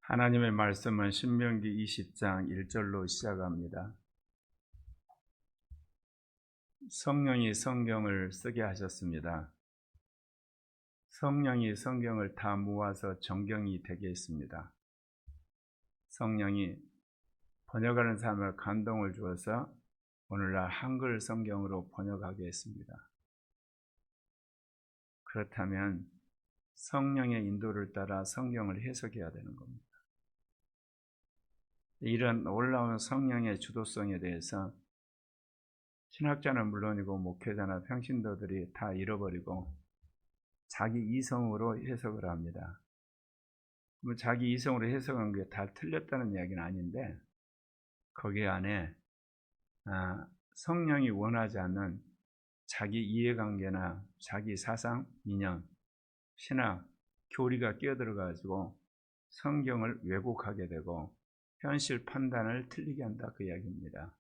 하나님의 말씀은 신명기 20장 1절로 시작합니다. 성령이 성경을 쓰게 하셨습니다. 성령이 성경을 다 모아서 정경이 되게 했습니다. 성령이 번역하는 사람을 감동을 주어서 오늘날 한글 성경으로 번역하게 했습니다. 그렇다면 성령의 인도를 따라 성경을 해석해야 되는 겁니다. 이런 놀라운 성령의 주도성에 대해서 신학자는 물론이고 목회자나 평신도들이 다 잃어버리고 자기 이성으로 해석을 합니다. 자기 이성으로 해석한 게 다 틀렸다는 이야기는 아닌데 거기 안에 성령이 원하지 않는 자기 이해관계나 자기 사상, 이념, 신학, 교리가 끼어들어가지고 성경을 왜곡하게 되고 현실 판단을 틀리게 한다 그 이야기입니다.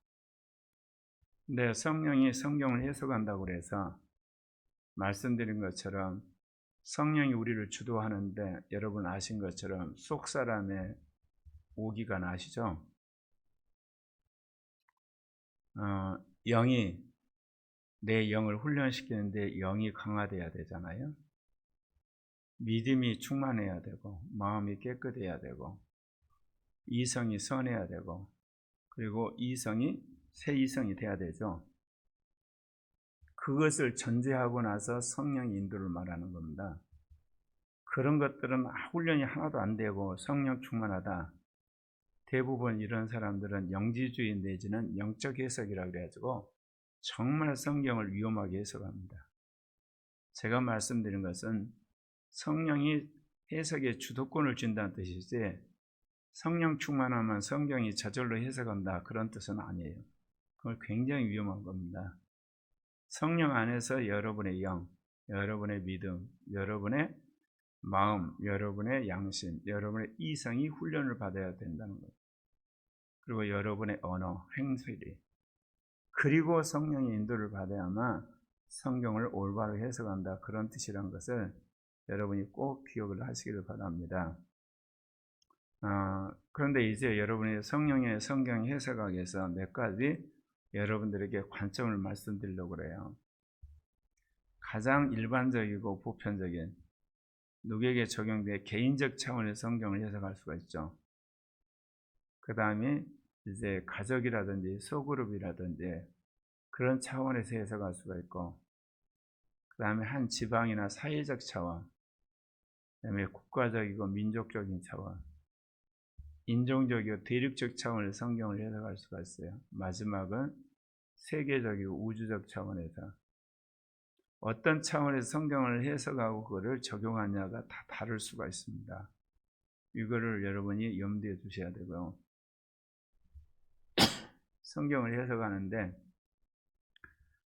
근데 성령이 성경을 해석한다고 해서 말씀드린 것처럼 성령이 우리를 주도하는데 여러분 아신 것처럼 속 사람의 오기가 나시죠? 영이 내 영을 훈련시키는데 영이 강화돼야 되잖아요. 믿음이 충만해야 되고 마음이 깨끗해야 되고 이성이 선해야 되고 그리고 이성이 새 이성이 돼야 되죠. 그것을 전제하고 나서 성령 인도를 말하는 겁니다. 그런 것들은 훈련이 하나도 안 되고 성령 충만하다. 대부분 이런 사람들은 영지주의 내지는 영적 해석이라고 그래가지고 정말 성경을 위험하게 해석합니다. 제가 말씀드린 것은 성령이 해석에 주도권을 준다는 뜻이지 성령 충만하면 성경이 저절로 해석한다 그런 뜻은 아니에요. 그걸 굉장히 위험한 겁니다. 성령 안에서 여러분의 영, 여러분의 믿음, 여러분의 마음, 여러분의 양심, 여러분의 이성이 훈련을 받아야 된다는 거예요. 그리고 여러분의 언어, 행실이 그리고 성령의 인도를 받아야만 성경을 올바로 해석한다 그런 뜻이란 것을 여러분이 꼭 기억을 하시기를 바랍니다. 그런데 이제 여러분이 성령의 성경 해석하기 위해서 몇 가지 여러분들에게 관점을 말씀드리려고 그래요. 가장 일반적이고 보편적인 누구에게 적용돼 개인적 차원의 성경을 해석할 수가 있죠. 그 다음에 이제 가족이라든지 소그룹이라든지 그런 차원에서 해석할 수가 있고 그 다음에 한 지방이나 사회적 차원 그 다음에 국가적이고 민족적인 차원 인종적이고 대륙적 차원의 성경을 해석할 수가 있어요. 마지막은 세계적이고 우주적 차원에서 어떤 차원에서 성경을 해석하고 그거를 적용하냐가 다 다를 수가 있습니다. 이거를 여러분이 염두에 두셔야 되고요. 성경을 해석하는데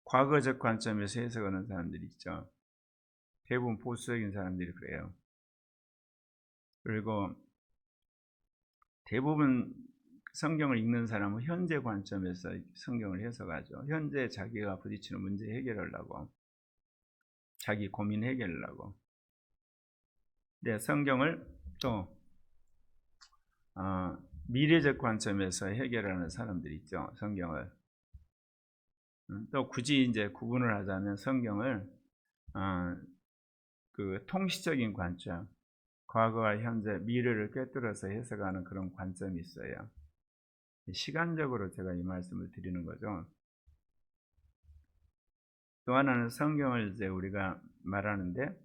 과거적 관점에서 해석하는 사람들이 있죠. 대부분 보수적인 사람들이 그래요. 그리고 대부분 성경을 읽는 사람은 현재 관점에서 성경을 해석하죠. 현재 자기가 부딪히는 문제 해결하려고 자기 고민 해결하려고. 근데 성경을 또 미래적 관점에서 해결하는 사람들이 있죠. 성경을 또 굳이 이제 구분을 하자면 성경을 그 통시적인 관점, 과거와 현재, 미래를 꿰뚫어서 해석하는 그런 관점이 있어요. 시간적으로 제가 이 말씀을 드리는 거죠. 또 하나는 성경을 이제 우리가 말하는데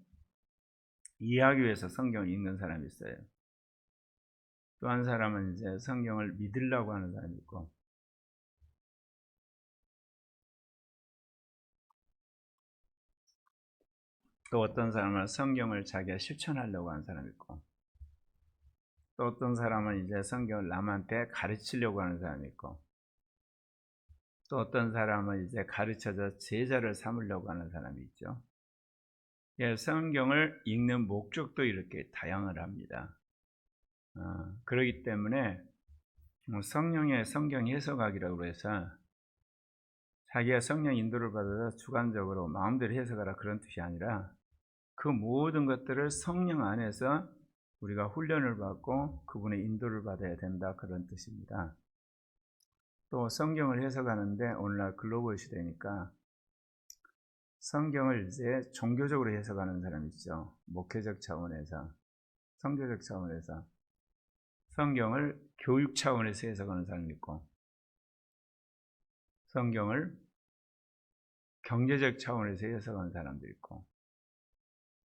이해하기 위해서 성경을 읽는 사람이 있어요. 또 한 사람은 이제 성경을 믿으려고 하는 사람이 있고 또 어떤 사람은 성경을 자기가 실천하려고 하는 사람이 있고 또 어떤 사람은 이제 성경을 남한테 가르치려고 하는 사람이 있고 또 어떤 사람은 이제 가르쳐서 제자를 삼으려고 하는 사람이 있죠. 성경을 읽는 목적도 이렇게 다양을 합니다. 그렇기 때문에 성령의 성경 해석학이라고 해서 자기가 성령 인도를 받아서 주관적으로 마음대로 해석하라 그런 뜻이 아니라 그 모든 것들을 성령 안에서 우리가 훈련을 받고 그분의 인도를 받아야 된다, 그런 뜻입니다. 또 성경을 해석하는데 오늘날 글로벌 시대니까 성경을 이제 종교적으로 해석하는 사람 있죠. 목회적 차원에서, 성교적 차원에서. 성경을 교육 차원에서 해석하는 사람이 있고, 성경을 경제적 차원에서 해석하는 사람도 있고,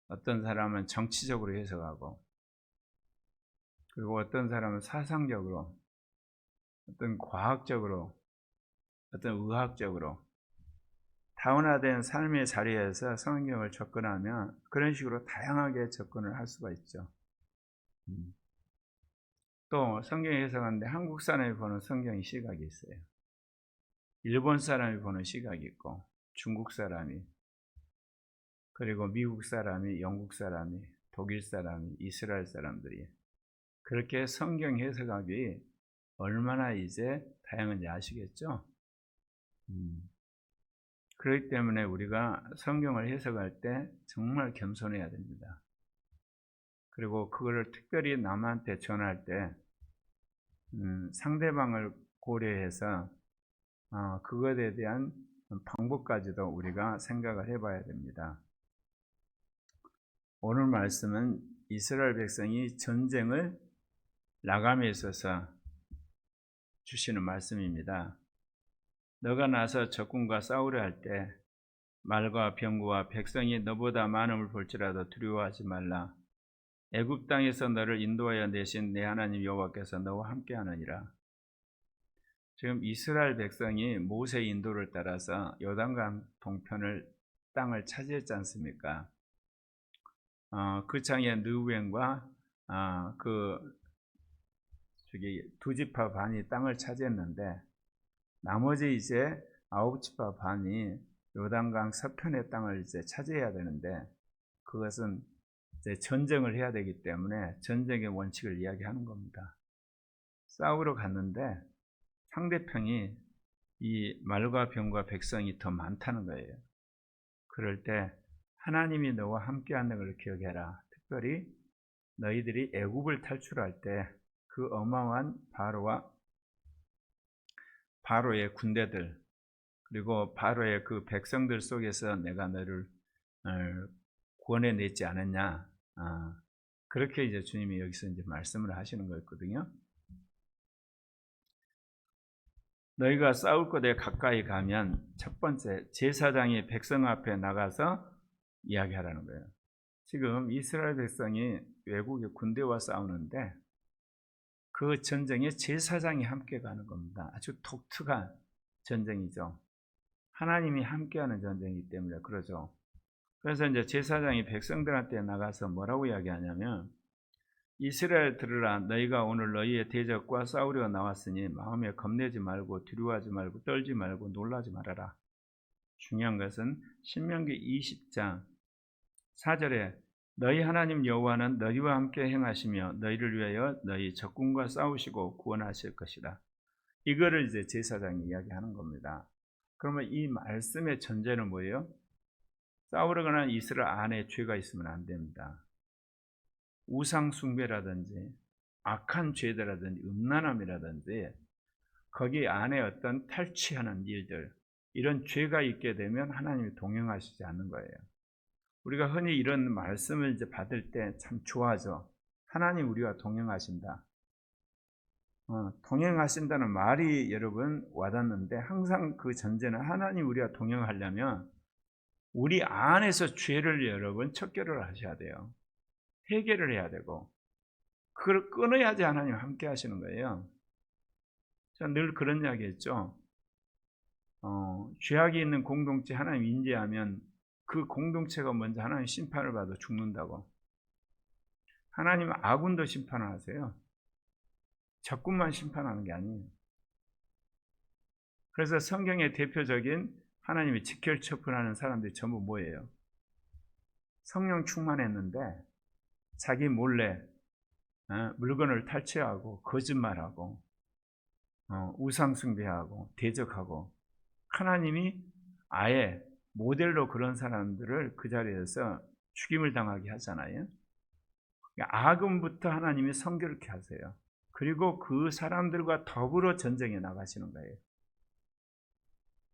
어떤 사람은 정치적으로 해석하고, 그리고 어떤 사람은 사상적으로, 어떤 과학적으로, 어떤 의학적으로 다원화된 삶의 자리에서 성경을 접근하면 그런 식으로 다양하게 접근을 할 수가 있죠. 또 성경 해석하는데 한국 사람이 보는 성경 시각이 있어요. 일본 사람이 보는 시각이 있고, 중국 사람이, 그리고 미국 사람이, 영국 사람이, 독일 사람이, 이스라엘 사람들이, 그렇게 성경 해석하기 얼마나 이제 다양한지 아시겠죠? 그렇기 때문에 우리가 성경을 해석할 때 정말 겸손해야 됩니다. 그리고 그거를 특별히 남한테 전할 때 상대방을 고려해서 그것에 대한 방법까지도 우리가 생각을 해봐야 됩니다. 오늘 말씀은 이스라엘 백성이 전쟁을 나감에 있어서 주시는 말씀입니다. 너가 나서 적군과 싸우려 할 때 말과 병거와 백성이 너보다 많음을 볼지라도 두려워하지 말라. 애굽 땅에서 너를 인도하여 내신 내 하나님 여호와께서 너와 함께하느니라. 지금 이스라엘 백성이 모세의 인도를 따라서 요단강 동편을 땅을 차지했지 않습니까? 그 창에 느우엔과 두 지파 반이 땅을 차지했는데 나머지 이제 9지파 반이 요단강 서편의 땅을 이제 차지해야 되는데 그것은 이제 전쟁을 해야 되기 때문에 전쟁의 원칙을 이야기하는 겁니다. 싸우러 갔는데 상대편이 이 말과 병과 백성이 더 많다는 거예요. 그럴 때 하나님이 너와 함께하는 걸 기억해라. 특별히 너희들이 애굽을 탈출할 때 그 어마어마한 바로의 군대들, 그리고 바로의 그 백성들 속에서 내가 너를 구원해냈지 않았냐. 그렇게 이제 주님이 여기서 이제 말씀을 하시는 거였거든요. 너희가 싸울 곳에 가까이 가면 첫 번째 제사장이 백성 앞에 나가서 이야기하라는 거예요. 지금 이스라엘 백성이 외국의 군대와 싸우는데 그 전쟁에 제사장이 함께 가는 겁니다. 아주 독특한 전쟁이죠. 하나님이 함께하는 전쟁이기 때문에 그러죠. 그래서 이제 제사장이 백성들한테 나가서 뭐라고 이야기하냐면 이스라엘 들으라. 너희가 오늘 너희의 대적과 싸우려 나왔으니 마음에 겁내지 말고 두려워하지 말고 떨지 말고 놀라지 말아라. 중요한 것은 신명기 20장 4절에 너희 하나님 여호와는 너희와 함께 행하시며 너희를 위하여 너희 적군과 싸우시고 구원하실 것이다. 이거를 이제 제사장이 이야기하는 겁니다. 그러면 이 말씀의 전제는 뭐예요? 싸우러 가는 이스라엘 안에 죄가 있으면 안 됩니다. 우상 숭배라든지 악한 죄들이라든지 음란함이라든지 거기 안에 어떤 탈취하는 일들, 이런 죄가 있게 되면 하나님이 동행하시지 않는 거예요. 우리가 흔히 이런 말씀을 이제 받을 때 참 좋아하죠. 하나님 우리와 동행하신다. 동행하신다는 말이 여러분 와닿는데 항상 그 전제는 하나님 우리와 동행하려면 우리 안에서 죄를 여러분 척결을 하셔야 돼요. 해결을 해야 되고 그걸 끊어야지 하나님 함께 하시는 거예요. 제가 늘 그런 이야기 했죠. 죄악이 있는 공동체 하나님 인지하면 그 공동체가 먼저 하나님 심판을 받아 죽는다고. 하나님은 아군도 심판을 하세요. 적군만 심판하는 게 아니에요. 그래서 성경의 대표적인 하나님이 직결처분하는 사람들이 전부 뭐예요? 성령 충만했는데 자기 몰래 물건을 탈취하고 거짓말하고 우상숭배하고 대적하고 하나님이 아예 모델로 그런 사람들을 그 자리에서 죽임을 당하게 하잖아요. 아금부터 하나님이 성결케 하세요. 그리고 그 사람들과 더불어 전쟁에 나가시는 거예요.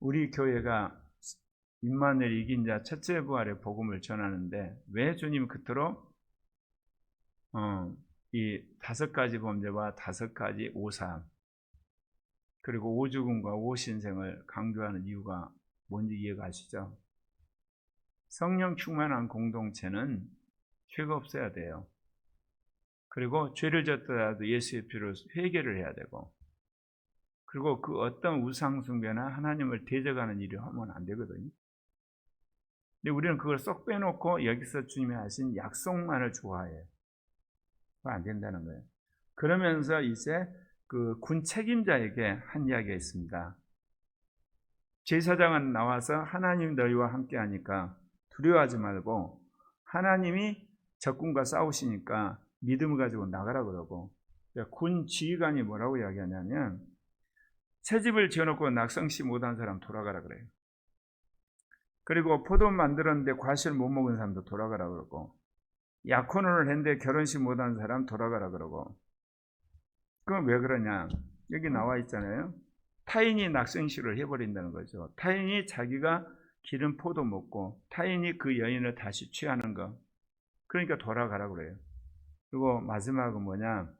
우리 교회가 임마누엘 이긴 자 첫째 부활의 복음을 전하는데 왜 주님 그토록 이 5가지 범죄와 5가지 오상 그리고 오죽음과 오신생을 강조하는 이유가 뭔지 이해가시죠? 성령 충만한 공동체는 죄가 없어야 돼요. 그리고 죄를 졌더라도 예수의 피로 회개를 해야 되고, 그리고 그 어떤 우상 숭배나 하나님을 대적하는 일을 하면 안 되거든요. 근데 우리는 그걸 쏙 빼놓고 여기서 주님이 하신 약속만을 좋아해요. 그거 안 된다는 거예요. 그러면서 이제 그 군 책임자에게 한 이야기가 있습니다. 제사장은 나와서 하나님 너희와 함께 하니까 두려워하지 말고 하나님이 적군과 싸우시니까 믿음을 가지고 나가라 그러고, 군 지휘관이 뭐라고 이야기하냐면 새집을 지어놓고 낙성시 못한 사람 돌아가라 그래요. 그리고 포도 만들었는데 과실 못 먹은 사람도 돌아가라 그러고, 약혼을 했는데 결혼식 못한 사람 돌아가라 그러고. 그건 왜 그러냐? 여기 나와 있잖아요. 타인이 낙성시를 해버린다는 거죠. 타인이 자기가 기른 포도 먹고 타인이 그 여인을 다시 취하는 거, 그러니까 돌아가라 그래요. 그리고 마지막은 뭐냐?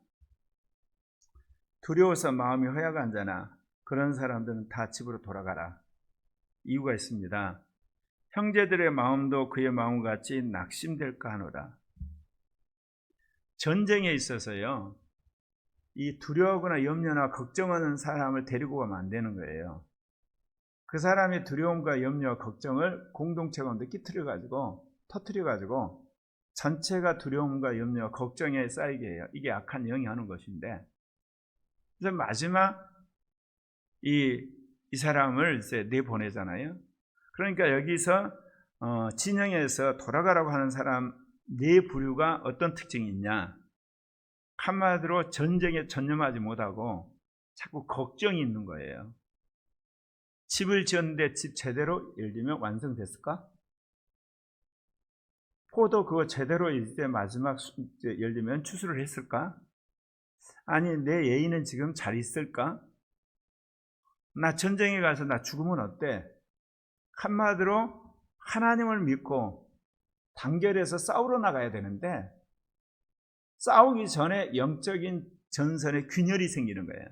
두려워서 마음이 허약한 자나 그런 사람들은 다 집으로 돌아가라. 이유가 있습니다. 형제들의 마음도 그의 마음과 같이 낙심될까 하노라. 전쟁에 있어서요, 이 두려워하거나 염려나 걱정하는 사람을 데리고 가면 안 되는 거예요. 그 사람의 두려움과 염려와 걱정을 공동체 가운데 터뜨려가지고 전체가 두려움과 염려와 걱정에 쌓이게 해요. 이게 악한 영이 하는 것인데, 그래서 마지막 이 사람을 이제 내보내잖아요. 그러니까 여기서 진영에서 돌아가라고 하는 사람 네 부류가 어떤 특징이 있냐? 한마디로 전쟁에 전념하지 못하고 자꾸 걱정이 있는 거예요. 집을 지었는데 집 제대로 예를 들면 완성됐을까? 포도 그거 제대로 이제 마지막 예를 들면 추수를 했을까? 아니 내 애인은 지금 잘 있을까? 나 전쟁에 가서 나 죽으면 어때? 한마디로 하나님을 믿고 단결해서 싸우러 나가야 되는데 싸우기 전에 영적인 전선에 균열이 생기는 거예요.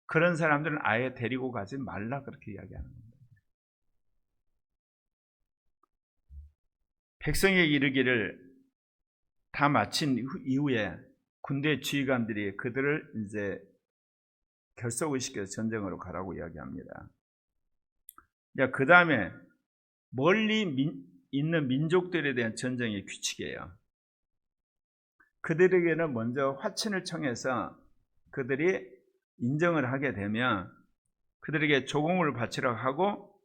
그런 사람들은 아예 데리고 가지 말라 그렇게 이야기하는 겁니다. 백성에게 이르기를 다 마친 이후에 군대 지휘관들이 그들을 이제 결속을 시켜서 전쟁으로 가라고 이야기합니다. 그 다음에 멀리 있는 민족들에 대한 전쟁의 규칙이에요. 그들에게는 먼저 화친을 청해서 그들이 인정을 하게 되면 그들에게 조공을 바치라고 하고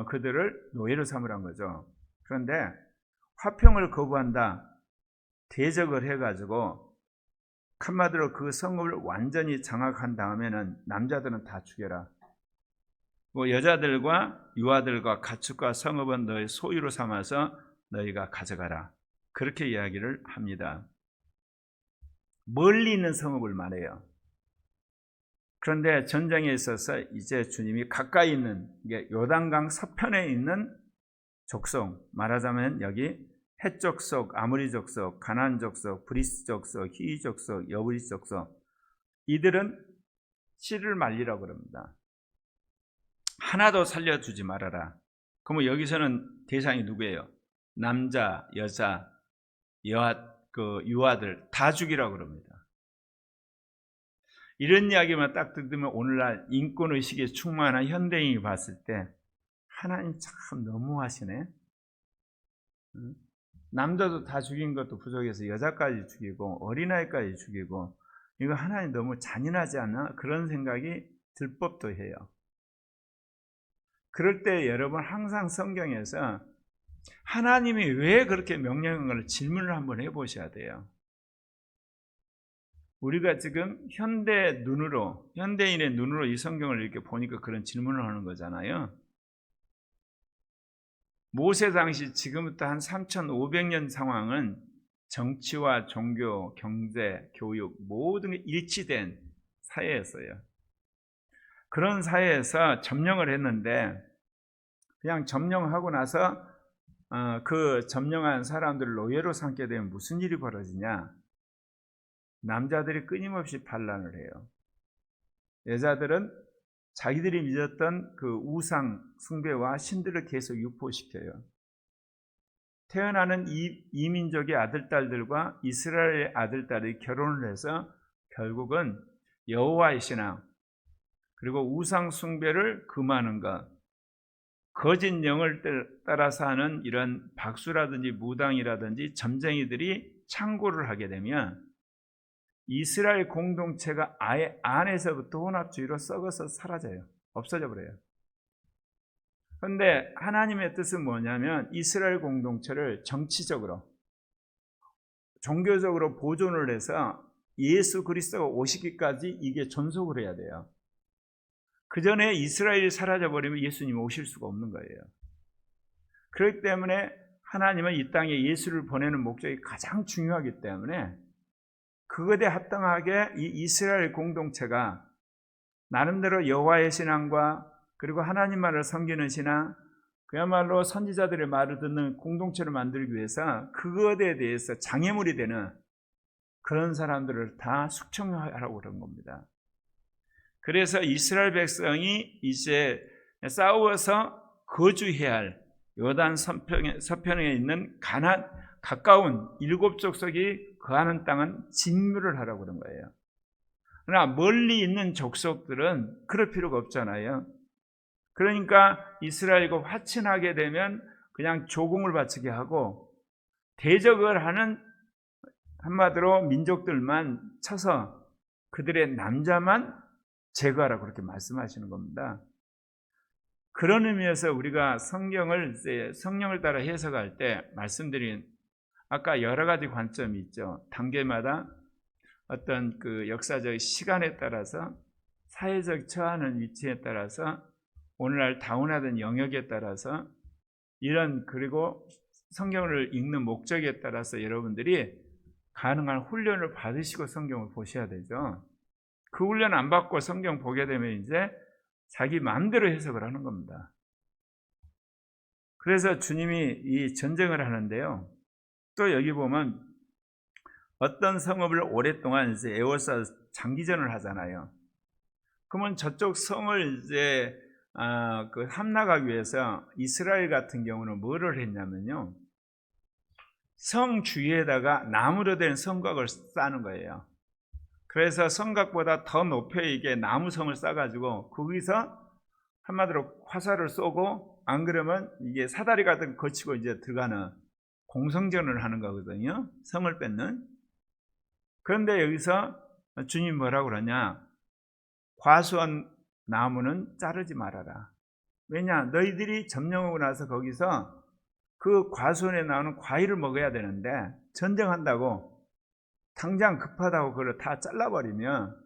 그들을 노예로 삼으란 거죠. 그런데 화평을 거부한다, 대적을 해가지고 한마디로 그 성읍을 완전히 장악한 다음에는 남자들은 다 죽여라. 여자들과 유아들과 가축과 성읍은 너의 소유로 삼아서 너희가 가져가라. 그렇게 이야기를 합니다. 멀리 있는 성읍을 말해요. 그런데 전쟁에 있어서 이제 주님이 가까이 있는 요단강 서편에 있는 족속, 말하자면 여기 헷 족속, 아모리 족속, 가나안 족속, 브리스 족속, 히위 족속, 여부리 족속, 이들은 씨를 말리라고 그럽니다. 하나도 살려주지 말아라. 그러면 여기서는 대상이 누구예요? 남자, 여자, 유아들 다 죽이라고 그럽니다. 이런 이야기만 딱 듣으면 오늘날 인권의식에 충만한 현대인이 봤을 때 하나님 참 너무하시네. 남자도 다 죽인 것도 부족해서 여자까지 죽이고 어린아이까지 죽이고, 이거 하나님 너무 잔인하지 않나? 그런 생각이 들 법도 해요. 그럴 때 여러분 항상 성경에서 하나님이 왜 그렇게 명령한 걸 질문을 한번 해보셔야 돼요. 우리가 지금 현대인의 눈으로 이 성경을 이렇게 보니까 그런 질문을 하는 거잖아요. 모세 당시 지금부터 한 3,500년 상황은 정치와 종교, 경제, 교육 모든 게 일치된 사회였어요. 그런 사회에서 점령을 했는데 그냥 점령하고 나서 그 점령한 사람들을 노예로 삼게 되면 무슨 일이 벌어지냐? 남자들이 끊임없이 반란을 해요. 여자들은 자기들이 믿었던 그 우상 숭배와 신들을 계속 유포시켜요. 태어나는 이민족의 아들딸들과 이스라엘의 아들딸이 결혼을 해서 결국은 여호와의 신앙 그리고 우상 숭배를 금하는 것, 거짓 영을 따라서 하는 이런 박수라든지 무당이라든지 점쟁이들이 창고를 하게 되면 이스라엘 공동체가 아예 안에서부터 혼합주의로 썩어서 사라져요. 없어져 버려요. 그런데 하나님의 뜻은 뭐냐면 이스라엘 공동체를 정치적으로 종교적으로 보존을 해서 예수 그리스도가 오시기까지 이게 존속을 해야 돼요. 그 전에 이스라엘이 사라져버리면 예수님이 오실 수가 없는 거예요. 그렇기 때문에 하나님은 이 땅에 예수를 보내는 목적이 가장 중요하기 때문에 그것에 합당하게 이 이스라엘 공동체가 나름대로 여호와의 신앙과 그리고 하나님만을 섬기는 신앙, 그야말로 선지자들의 말을 듣는 공동체를 만들기 위해서 그것에 대해서 장애물이 되는 그런 사람들을 다 숙청하라고 그런 겁니다. 그래서 이스라엘 백성이 이제 싸워서 거주해야 할 요단 서편에 있는 가까운 7족속이 거하는 땅은 진멸을 하라고 그런 거예요. 그러나 멀리 있는 족속들은 그럴 필요가 없잖아요. 그러니까 이스라엘과 화친하게 되면 그냥 조공을 바치게 하고 대적을 하는 한마디로 민족들만 쳐서 그들의 남자만 제거하라고 그렇게 말씀하시는 겁니다. 그런 의미에서 우리가 성령을 따라 해석할 때 말씀드린 아까 여러 가지 관점이 있죠. 단계마다 어떤 그 역사적 시간에 따라서 사회적 처하는 위치에 따라서 오늘날 다운화된 영역에 따라서 그리고 성경을 읽는 목적에 따라서 여러분들이 가능한 훈련을 받으시고 성경을 보셔야 되죠. 그 훈련 안 받고 성경 보게 되면 이제 자기 마음대로 해석을 하는 겁니다. 그래서 주님이 이 전쟁을 하는데요. 또 여기 보면 어떤 성읍을 오랫동안 이제 에워싸 장기전을 하잖아요. 그러면 저쪽 성을 이제 함락하기 위해서 이스라엘 같은 경우는 뭐를 했냐면요. 성 주위에다가 나무로 된 성곽을 쌓는 거예요. 그래서 성곽보다 더 높여 이게 나무성을 쌓아가지고 거기서 한마디로 화살을 쏘고 안 그러면 이게 사다리 같은 거 거치고 이제 들어가는 공성전을 하는 거거든요. 성을 뺏는. 그런데 여기서 주님 뭐라고 그러냐? 과수원 나무는 자르지 말아라. 왜냐? 너희들이 점령하고 나서 거기서 그 과수원에 나오는 과일을 먹어야 되는데 전쟁한다고 당장 급하다고 그걸 다 잘라버리면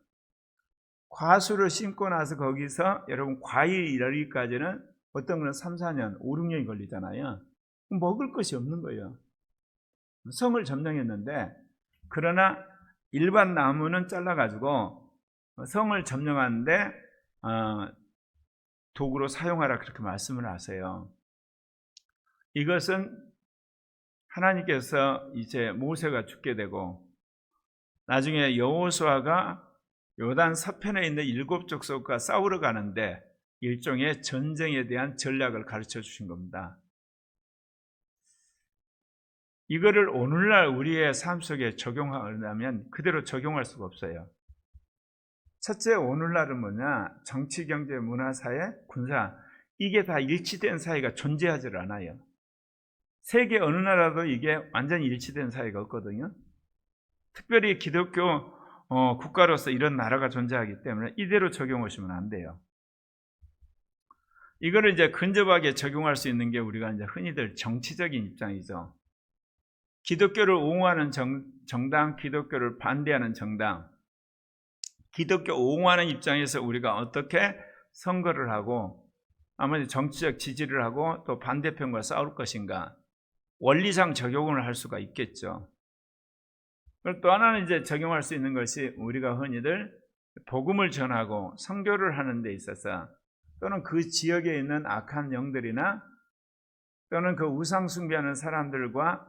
과수를 심고 나서 거기서 여러분 과일이 이르기까지는 어떤 건 3, 4년, 5, 6년이 걸리잖아요. 먹을 것이 없는 거예요. 성을 점령했는데 그러나 일반 나무는 잘라가지고 성을 점령하는데 도구로 사용하라 그렇게 말씀을 하세요. 이것은 하나님께서 이제 모세가 죽게 되고 나중에 여호수아가 요단 서편에 있는 7족속과 싸우러 가는데 일종의 전쟁에 대한 전략을 가르쳐 주신 겁니다. 이거를 오늘날 우리의 삶 속에 적용하려면 그대로 적용할 수가 없어요. 첫째, 오늘날은 뭐냐? 정치, 경제, 문화, 사회, 군사 이게 다 일치된 사회가 존재하지 않아요. 세계 어느 나라도 이게 완전히 일치된 사회가 없거든요. 특별히 기독교 국가로서 이런 나라가 존재하기 때문에 이대로 적용하시면 안 돼요. 이거를 이제 근접하게 적용할 수 있는 게 우리가 이제 흔히들 정치적인 입장이죠. 기독교를 옹호하는 정당, 기독교를 반대하는 정당, 기독교 옹호하는 입장에서 우리가 어떻게 선거를 하고 아무래도 정치적 지지를 하고 또 반대편과 싸울 것인가 원리상 적용을 할 수가 있겠죠. 그리고 또 하나는 이제 적용할 수 있는 것이 우리가 흔히들 복음을 전하고 선교를 하는 데 있어서 또는 그 지역에 있는 악한 영들이나 또는 그 우상 숭배하는 사람들과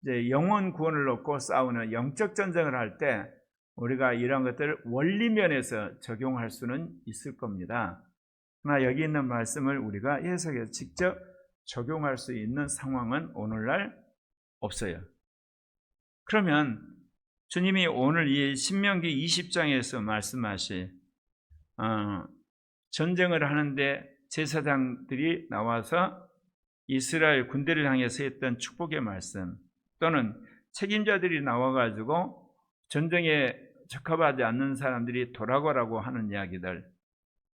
이제 영혼 구원을 놓고 싸우는 영적 전쟁을 할 때 우리가 이런 것들을 원리면에서 적용할 수는 있을 겁니다. 그러나 여기 있는 말씀을 우리가 해석해서 직접 적용할 수 있는 상황은 오늘날 없어요. 그러면 주님이 오늘 이 신명기 20장에서 말씀하신 전쟁을 하는데 제사장들이 나와서 이스라엘 군대를 향해서 했던 축복의 말씀, 또는 책임자들이 나와가지고 전쟁에 적합하지 않는 사람들이 돌아가라고 하는 이야기들,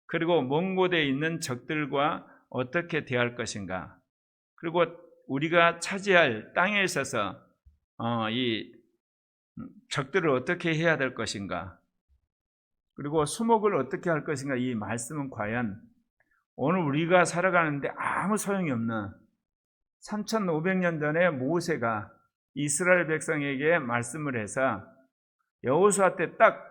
그리고 먼 곳에 있는 적들과 어떻게 대할 것인가, 그리고 우리가 차지할 땅에 있어서 이 적들을 어떻게 해야 될 것인가, 그리고 수목을 어떻게 할 것인가, 이 말씀은 과연 오늘 우리가 살아가는데 아무 소용이 없는 3500년 전에 모세가 이스라엘 백성에게 말씀을 해서 여호수아 때 딱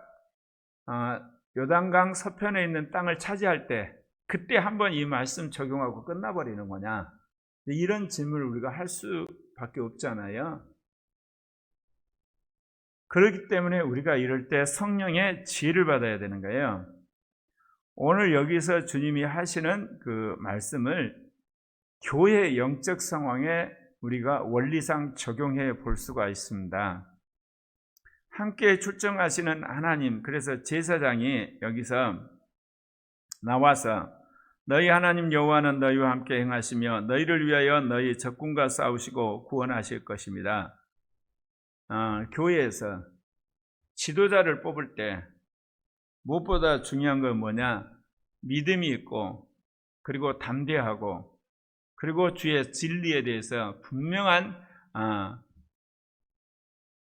요단강 서편에 있는 땅을 차지할 때 그때 한번 이 말씀 적용하고 끝나버리는 거냐, 이런 질문을 우리가 할 수밖에 없잖아요. 그렇기 때문에 우리가 이럴 때 성령의 지혜를 받아야 되는 거예요. 오늘 여기서 주님이 하시는 그 말씀을 교회의 영적 상황에 우리가 원리상 적용해 볼 수가 있습니다. 함께 출정하시는 하나님, 그래서 제사장이 여기서 나와서 너희 하나님 여호와는 너희와 함께 행하시며 너희를 위하여 너희 적군과 싸우시고 구원하실 것입니다. 교회에서 지도자를 뽑을 때 무엇보다 중요한 건 뭐냐? 믿음이 있고, 그리고 담대하고, 그리고 주의 진리에 대해서 분명한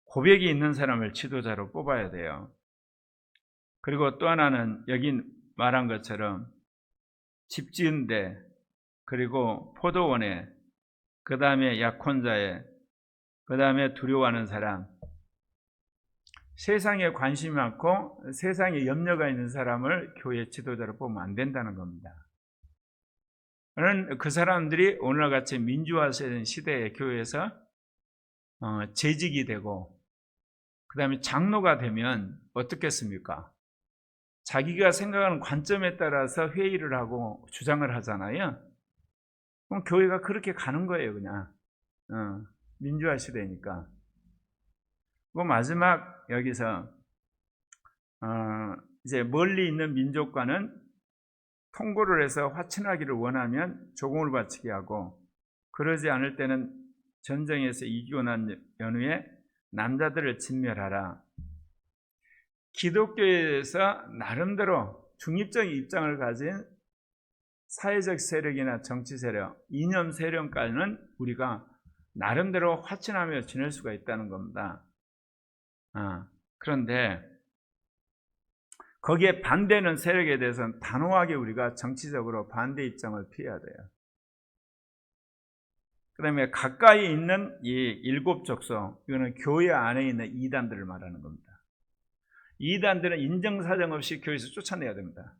고백이 있는 사람을 지도자로 뽑아야 돼요. 그리고 또 하나는 여기 말한 것처럼 집 지은데, 그리고 포도원에, 그 다음에 약혼자에, 그 다음에 두려워하는 사람, 세상에 관심이 많고 세상에 염려가 있는 사람을 교회 지도자로 뽑으면 안 된다는 겁니다. 그 사람들이 오늘날 같이 민주화된 시대의 교회에서 재직이 되고, 그 다음에 장로가 되면 어떻겠습니까? 자기가 생각하는 관점에 따라서 회의를 하고 주장을 하잖아요. 그럼 교회가 그렇게 가는 거예요, 그냥. 민주화 시대니까. 그리고 마지막 여기서 이제 멀리 있는 민족과는 통고를 해서 화친하기를 원하면 조공을 바치게 하고, 그러지 않을 때는 전쟁에서 이기고 난 연후에 남자들을 진멸하라. 기독교에서 나름대로 중립적 입장을 가진 사회적 세력이나 정치 세력, 이념 세력까지는 우리가 나름대로 화친하며 지낼 수가 있다는 겁니다. 그런데 거기에 반대하는 세력에 대해서는 단호하게 우리가 정치적으로 반대 입장을 피해야 돼요. 그 다음에 가까이 있는 이 일곱 족속, 이거는 교회 안에 있는 이단들을 말하는 겁니다. 이단들은 인정사정 없이 교회에서 쫓아내야 됩니다.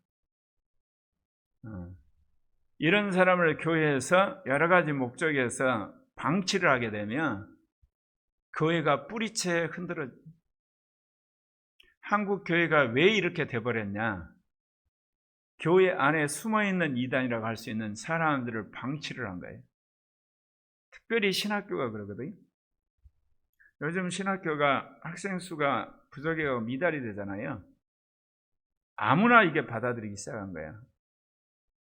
이런 사람을 교회에서 여러 가지 목적에서 방치를 하게 되면 교회가 뿌리채 흔들어집니다. 한국 교회가 왜 이렇게 돼버렸냐? 교회 안에 숨어있는 이단이라고 할 수 있는 사람들을 방치를 한 거예요. 특별히 신학교가 그러거든요. 요즘 신학교가 학생 수가 부족해서 미달이 되잖아요. 아무나 이게 받아들이기 시작한 거예요.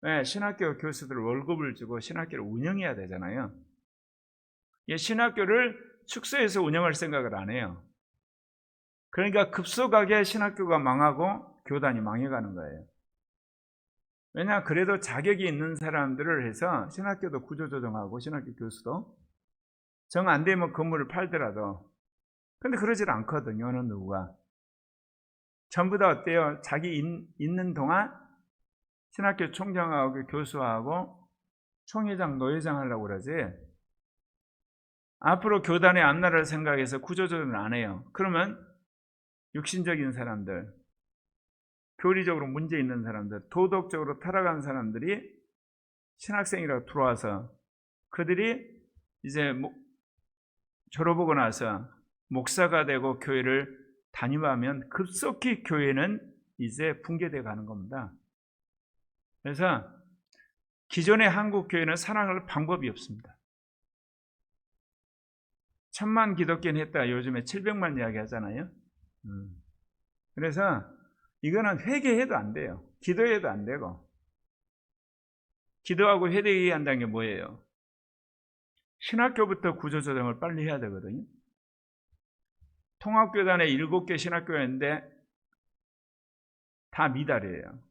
네, 신학교 교수들 월급을 주고 신학교를 운영해야 되잖아요. 신학교를 축소해서 운영할 생각을 안 해요. 그러니까 급속하게 신학교가 망하고 교단이 망해가는 거예요. 왜냐, 그래도 자격이 있는 사람들을 해서 신학교도 구조조정하고 신학교 교수도 정 안 되면 건물을 팔더라도. 근데 그러질 않거든요, 어느 누구가. 전부 다 어때요? 자기 있는 동안 신학교 총장하고 교수하고 총회장, 노회장 하려고 그러지. 앞으로 교단의 앞날을 생각해서 구조조정을 안 해요. 그러면 육신적인 사람들, 교리적으로 문제 있는 사람들, 도덕적으로 타락한 사람들이 신학생이라고 들어와서 그들이 이제 졸업하고 나서 목사가 되고 교회를 담임하면 급속히 교회는 이제 붕괴되어 가는 겁니다. 그래서 기존의 한국 교회는 살아갈 방법이 없습니다. 1000만 기독교인 했다 요즘에 700만 이야기 하잖아요. 그래서 이거는 회개해도 안 돼요. 기도해도 안 되고. 기도하고 회개한다는 게 뭐예요? 신학교부터 구조조정을 빨리 해야 되거든요. 통합교단에 7개 신학교가 있는데 다 미달이에요.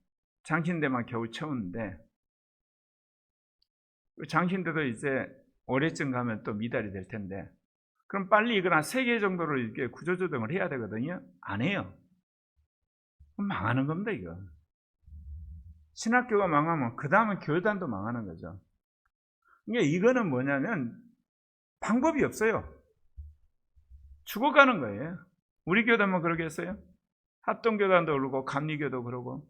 장신대만 겨우 채우는데 장신대도 이제 올해쯤 가면 또 미달이 될 텐데 그럼 빨리 이걸 한 3개 정도로 이렇게 구조조정을 해야 되거든요. 안 해요. 그럼 망하는 겁니다, 이거. 신학교가 망하면 그 다음은 교단도 망하는 거죠. 그러니까 이거는 뭐냐면 방법이 없어요. 죽어가는 거예요. 우리 교단만 그러겠어요? 합동교단도 그러고 감리교도 그러고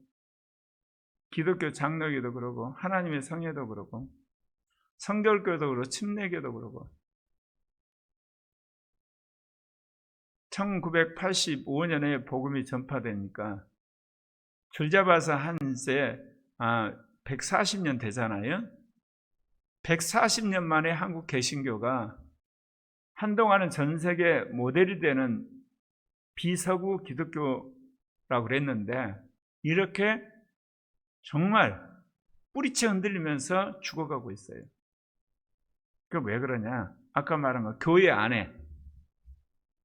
기독교 장로교도 그러고 하나님의 성회도 그러고 성결교도 그러고 침례교도 그러고 1985년에 복음이 전파되니까 줄잡아서 한세 140년 되잖아요. 140년 만에 한국 개신교가 한동안은 전 세계 모델이 되는 비서구 기독교라고 그랬는데 이렇게 정말 뿌리채 흔들리면서 죽어가고 있어요. 그게 왜 그러냐? 아까 말한 거 교회 안에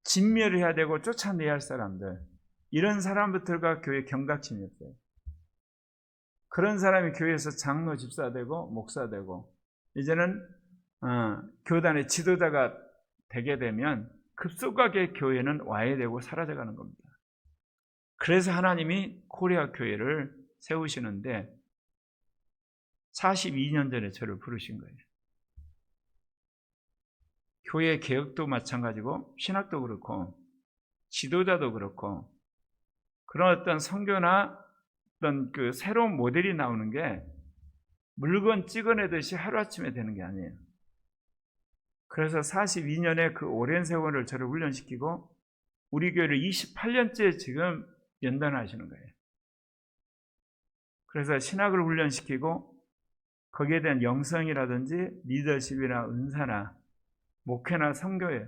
진멸해야 되고 쫓아내야 할 사람들, 이런 사람들과 교회 경각심이었어요. 그런 사람이 교회에서 장로 집사 되고 목사 되고 이제는 교단의 지도자가 되게 되면 급속하게 교회는 와해되고 사라져가는 겁니다. 그래서 하나님이 코리아 교회를 세우시는데 42년 전에 저를 부르신 거예요. 교회 개혁도 마찬가지고 신학도 그렇고 지도자도 그렇고 그런 어떤 선교나 어떤 그 새로운 모델이 나오는 게 물건 찍어내듯이 하루아침에 되는 게 아니에요. 그래서 42년의 그 오랜 세월을 저를 훈련시키고 우리 교회를 28년째 지금 연단하시는 거예요. 그래서 신학을 훈련시키고 거기에 대한 영성이라든지 리더십이나 은사나 목회나 선교에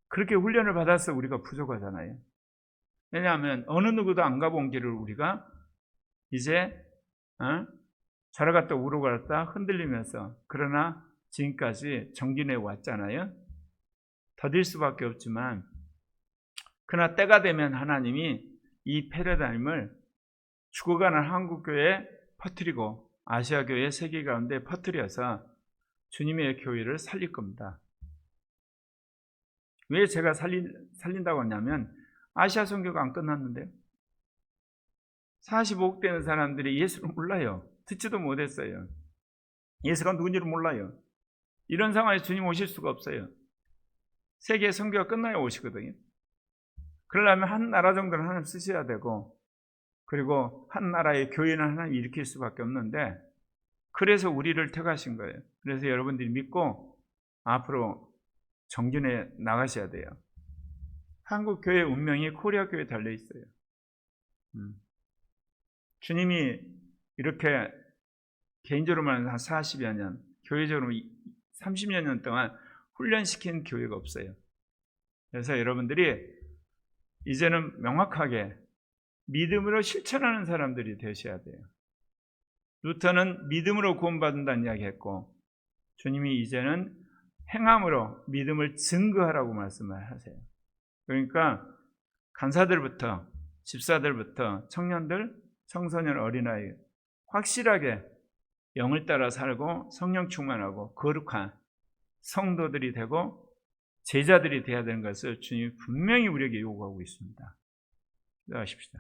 그렇게 훈련을 받아서 우리가 부족하잖아요. 왜냐하면 어느 누구도 안 가본 길을 우리가 이제 저러 갔다 우로 갔다 흔들리면서 그러나 지금까지 정진해 왔잖아요. 더딜 수밖에 없지만 그러나 때가 되면 하나님이 이 패러다임을 죽어가는 한국교회에 퍼뜨리고 아시아교회 세계 가운데 퍼뜨려서 주님의 교회를 살릴 겁니다. 왜 제가 살린다고 하냐면 아시아 선교가 안 끝났는데요. 45억 되는 사람들이 예수를 몰라요. 듣지도 못했어요. 예수가 누군지를 몰라요. 이런 상황에서 주님 오실 수가 없어요. 세계 선교가 끝나야 오시거든요. 그러려면 한 나라 정도는 하나님 쓰셔야 되고 그리고 한 나라의 교회는 하나님 일으킬 수밖에 없는데 그래서 우리를 택하신 거예요. 그래서 여러분들이 믿고 앞으로 정진해 나가셔야 돼요. 한국 교회 운명이 코리아 교회에 달려 있어요. 주님이 이렇게 개인적으로만 한 40여 년, 교회적으로 30여 년 동안 훈련시킨 교회가 없어요. 그래서 여러분들이 이제는 명확하게 믿음으로 실천하는 사람들이 되셔야 돼요. 루터는 믿음으로 구원받는다는 이야기했고 주님이 이제는 행함으로 믿음을 증거하라고 말씀을 하세요. 그러니까 간사들부터 집사들부터 청년들, 청소년, 어린아이 확실하게 영을 따라 살고 성령 충만하고 거룩한 성도들이 되고 제자들이 되어야 되는 것을 주님이 분명히 우리에게 요구하고 있습니다. 기도하십시다.